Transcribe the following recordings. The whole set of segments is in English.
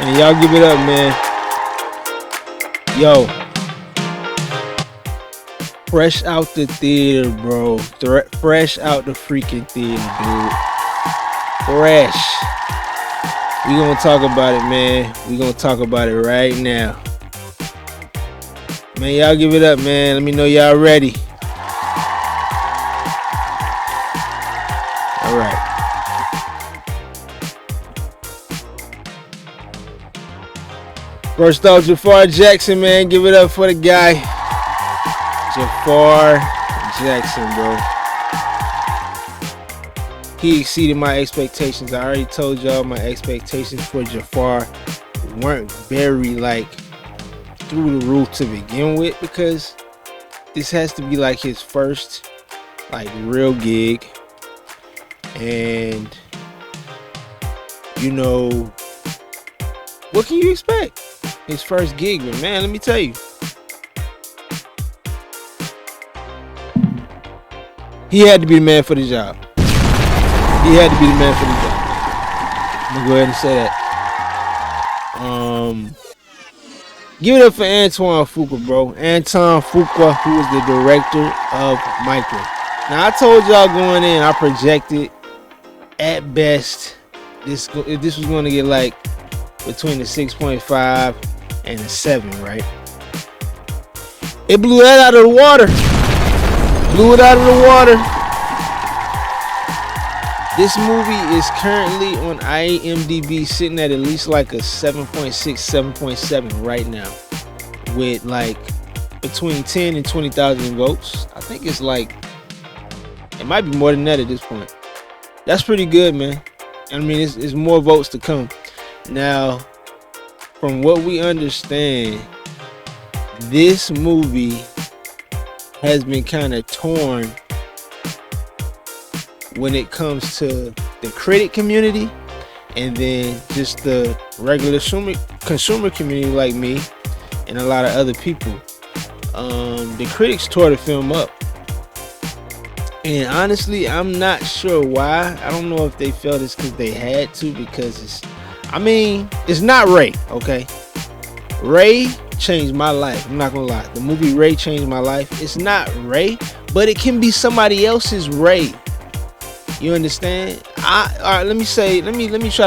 And y'all give it up, man. Yo, fresh out the theater, bro. Fresh out the freaking theater, dude. Fresh. We gonna talk about it, man. We gonna talk about it right now. Man, y'all give it up, man. Let me know y'all ready. All right. First off, Jafar Jackson, man. Give it up for the guy. Jafar Jackson, bro. He exceeded my expectations. I already told y'all my expectations for Jafar weren't very through the roof to begin with, because this has to be like his first real gig. And what can you expect? His first gig, but man, let me tell you, he had to be the man for the job. He had to be the man for the job. I'm gonna go ahead and say that. Give it up for Antoine Fuqua, bro. Antoine Fuqua, who is the director of Michael. Now, I told y'all going in, I projected at best this was going to get between the 6.5 and a 7, right? It blew that out of the water. Blew it out of the water. This movie is currently on IMDb sitting at least a 7.6, 7.7 right now, with between 10 and 20,000 votes. I think it's it might be more than that at this point. That's pretty good, man. I mean, it's more votes to come. Now, from what we understand, this movie has been kind of torn when it comes to the critic community and then just the regular consumer community like me and a lot of other people. The critics tore the film up, and honestly, I'm not sure why. I don't know if they felt it's because they had to, because it's not Ray, okay? Ray changed my life. I'm not gonna lie. The movie Ray changed my life. It's not Ray, but it can be somebody else's Ray. You understand? All right, let me try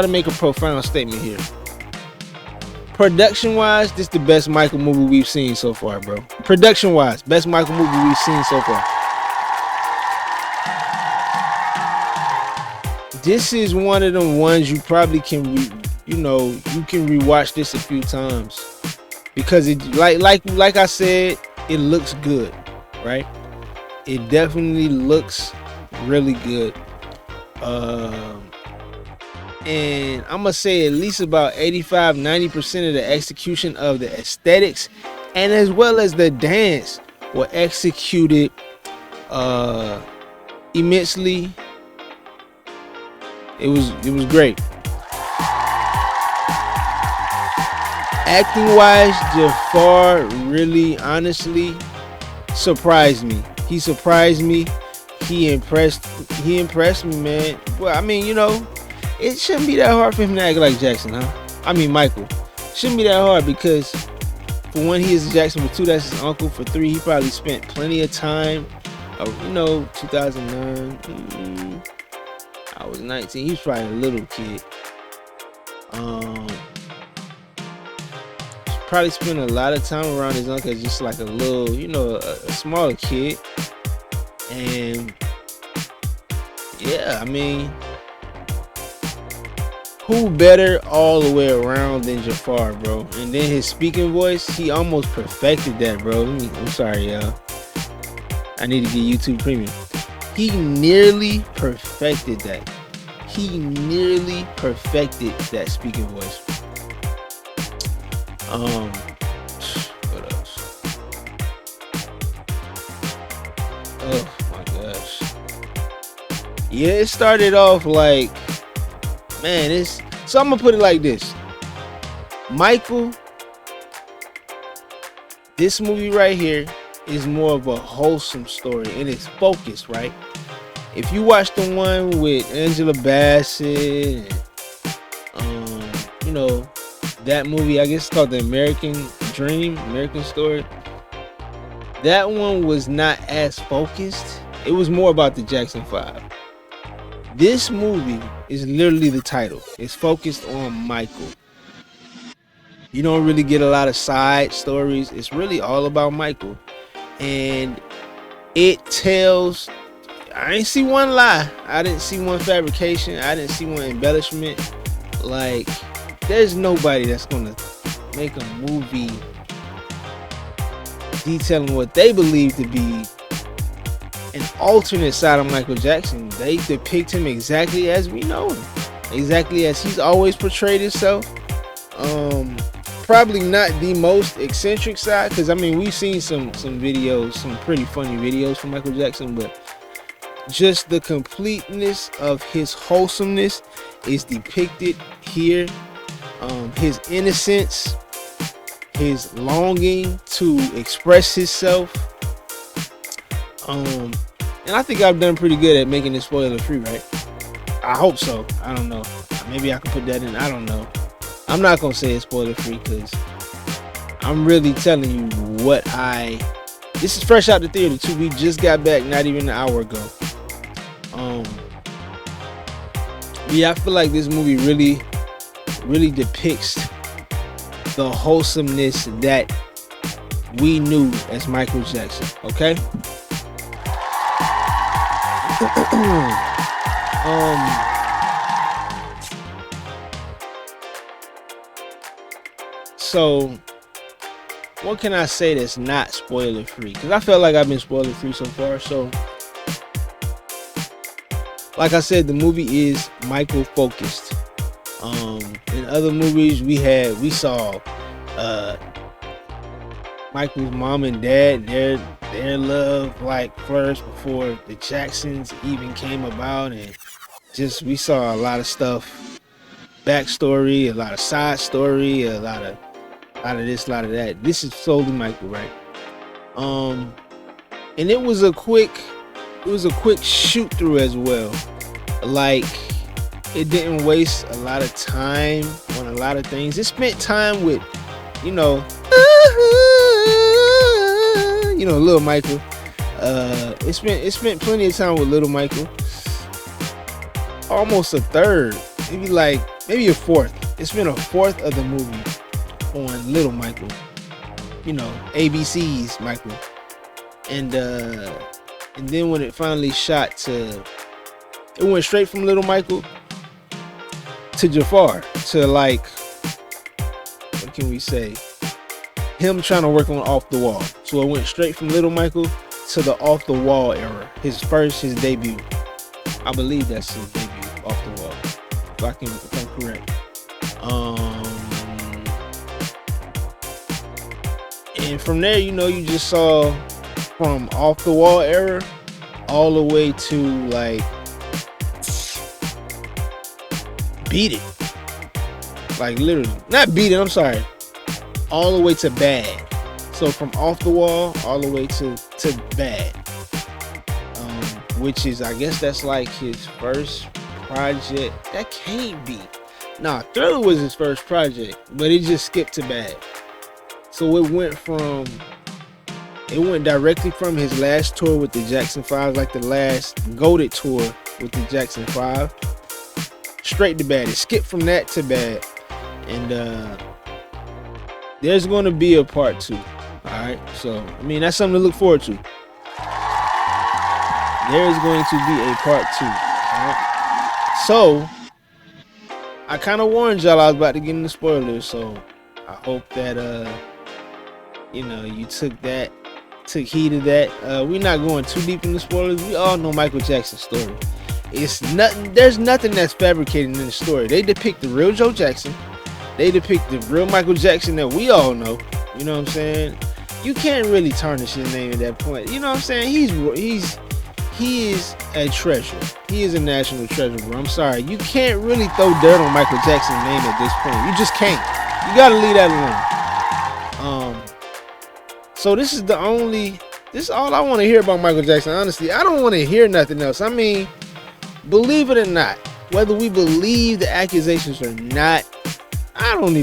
to make a profound statement here. Production wise, this is the best Michael movie we've seen so far, bro. Production wise, best Michael movie we've seen so far. This is one of them ones you probably can you can rewatch this a few times, because it like I said, it looks good, right? It definitely looks really good. And I'm gonna say at least about 85-90% of the execution of the aesthetics and as well as the dance were executed immensely. It was great. Acting wise, Jafar really honestly surprised me. He surprised me. He impressed me, man. Well, I mean, it shouldn't be that hard for him to act like Jackson, huh? I mean, Michael. Shouldn't be that hard, because for one, he is Jackson. For two, that's his uncle. For three, he probably spent plenty of time. 2009. I was 19. He was probably a little kid. Probably spent a lot of time around his uncle as just a little, a smaller kid. And yeah, I mean, who better all the way around than Jafar, bro? And then his speaking voice, he almost perfected that, bro. I'm sorry, y'all. I need to get YouTube Premium. He nearly perfected that. He nearly perfected that speaking voice. What else? Oh my gosh. Yeah, it started off so I'm gonna put it like this. Michael, this movie right here is more of a wholesome story, and it's focused, right? If you watch the one with Angela Bassett and that movie, I guess it's called The American Dream, American Story. That one was not as focused. It was more about the Jackson 5. This movie is literally the title. It's focused on Michael. You don't really get a lot of side stories. It's really all about Michael. And it tells, I ain't see one lie. I didn't see one fabrication. I didn't see one embellishment. Like, there's nobody that's gonna make a movie detailing what they believe to be an alternate side of Michael Jackson. They depict him exactly as we know him, exactly as he's always portrayed himself. Probably not the most eccentric side, because I mean, we've seen some videos, some pretty funny videos from Michael Jackson, but just the completeness of his wholesomeness is depicted here. His innocence, his longing to express himself. And I think I've done pretty good at making it spoiler free, right? I hope so. I don't know. Maybe I can put that in. I don't know. I'm not gonna say it's spoiler free because I'm really telling you what this is fresh out the theater too. We just got back not even an hour ago. Yeah, I feel like this movie really depicts the wholesomeness that we knew as Michael Jackson. Okay. So what can I say that's not spoiler free? Because I feel like I've been spoiler free so far. So like I said, the movie is Michael focused. In other movies we saw Michael's mom and dad, their love like flourished before the Jacksons even came about, and just we saw a lot of stuff, backstory, a lot of side story, a lot of this, a lot of that. This is solely Michael, right? And it was a quick shoot through as well. Like, it didn't waste a lot of time on a lot of things. It spent time with, Little Michael. It spent plenty of time with Little Michael. Almost a third, maybe a fourth. It spent a fourth of the movie on Little Michael. ABC's Michael. And then when it finally shot to, it went straight from Little Michael to Jafar, to like, what can we say? Him trying to work on Off the Wall. So it went straight from Little Michael to the Off the Wall era. His debut. I believe that's his debut, Off the Wall. If I'm correct. And from there, you just saw from Off the Wall era all the way to like Beat It. Like literally. Not Beat It, I'm sorry. All the way to Bad. So from Off the Wall all the way to Bad. Which is, I guess that's like his first project. That can't be. Nah, Thriller was his first project, but it just skipped to Bad. So it went directly from his last tour with the Jackson 5, like the last goated tour with the Jackson 5, straight to Bad. It skipped from that to Bad. And there's going to be a part 2. All right. So, I mean, that's something to look forward to. There is going to be a part 2. All right. So, I kind of warned y'all I was about to get into spoilers. So, I hope that, you took heed of that. We're not going too deep into spoilers. We all know Michael Jackson's story. There's nothing that's fabricated in the story. They depict the real Joe Jackson. They depict the real Michael Jackson that we all know. You know what I'm saying? You can't really tarnish his name at that point. You know what I'm saying? He is a treasure. He is a national treasure, bro. I'm sorry. You can't really throw dirt on Michael Jackson's name at this point. You just can't. You gotta leave that alone. So this is all I want to hear about Michael Jackson. Honestly, I don't want to hear nothing else. I mean, believe it or not, whether we believe the accusations or not, don't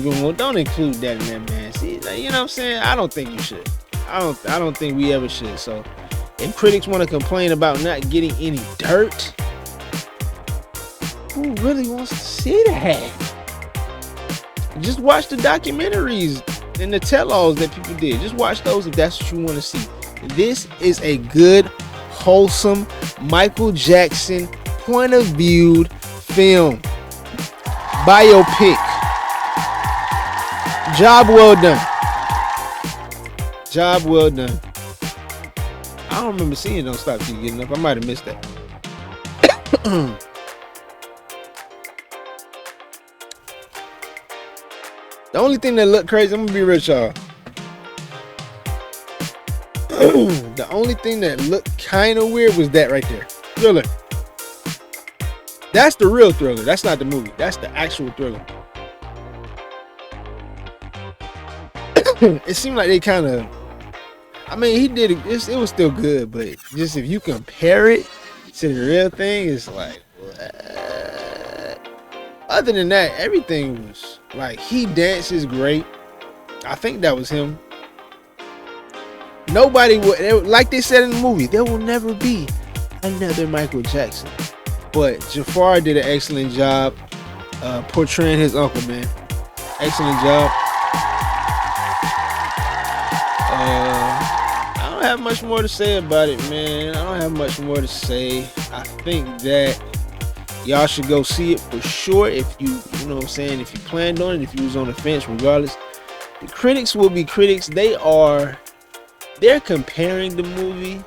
include that in that, man. See, like, you know what I'm saying? I don't think you should. I don't think we ever should. So if critics want to complain about not getting any dirt, who really wants to see that? Just watch the documentaries and the tell-alls that people did. Just watch those if that's what you want to see. This is a good, wholesome Michael Jackson point of view film. Biopic. Job well done. Job well done. I don't remember seeing Don't Stop Till You Get Enough. I might have missed that. The only thing that looked crazy, I'm gonna be real, y'all. The only thing that looked kind of weird was that right there. Thriller. That's the real Thriller. That's not the movie. That's the actual Thriller. It seemed like they kind of, I mean, he did it. It was still good, but just if you compare it to the real thing, it's like, what? Other than that, everything was like, he dances great. I think that was him. Nobody would, like they said in the movie, there will never be another Michael Jackson. But Jafar did an excellent job portraying his uncle, man. Excellent job. I don't have much more to say about it, man. I don't have much more to say. I think that y'all should go see it for sure. If you know what I'm saying, if you planned on it, if you was on the fence, regardless. The critics will be critics. They're comparing the movie,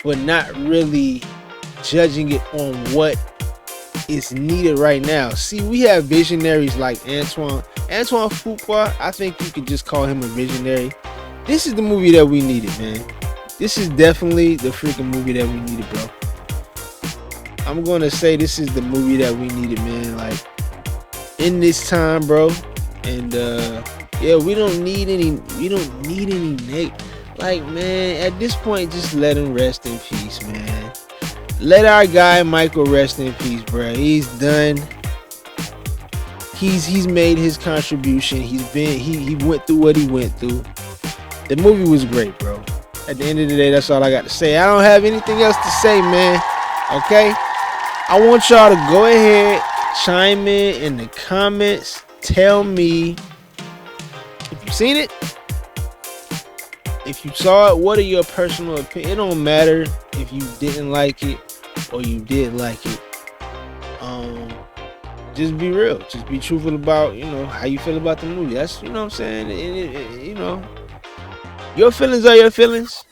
but not really judging it on what is needed right now. See, we have visionaries like Antoine Fuqua. I think you could just call him a visionary. This is the movie that we needed, man. This is definitely the freaking movie that we needed, bro. I'm gonna say this is the movie that we needed, man. Like, in this time, bro. And yeah, we don't need any like, man, at this point, just let him rest in peace, man. Let our guy Michael rest in peace, bro. He's done. He's made his contribution. He went through what he went through. The movie was great, bro. At the end of the day, that's all I got to say. I don't have anything else to say, man. Okay? I want y'all to go ahead, chime in the comments. Tell me if you've seen it. If you saw it, what are your personal opinions? It don't matter if you didn't like it or you did like it. Just be real. Just be truthful about, how you feel about the movie. That's, you know what I'm saying? Your feelings are your feelings.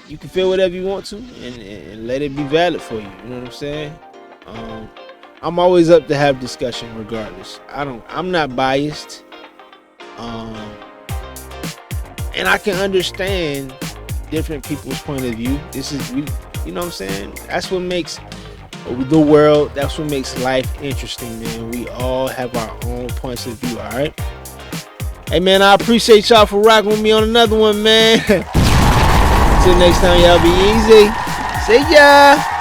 You can feel whatever you want to and let it be valid for you. You know what I'm saying? I'm always up to have discussion regardless. I'm not biased. And I can understand different people's point of view. You know what I'm saying? That's what makes the world, that's what makes life interesting, man. We all have our own points of view, all right? Hey, man, I appreciate y'all for rocking with me on another one, man. Until next time, y'all be easy. See ya.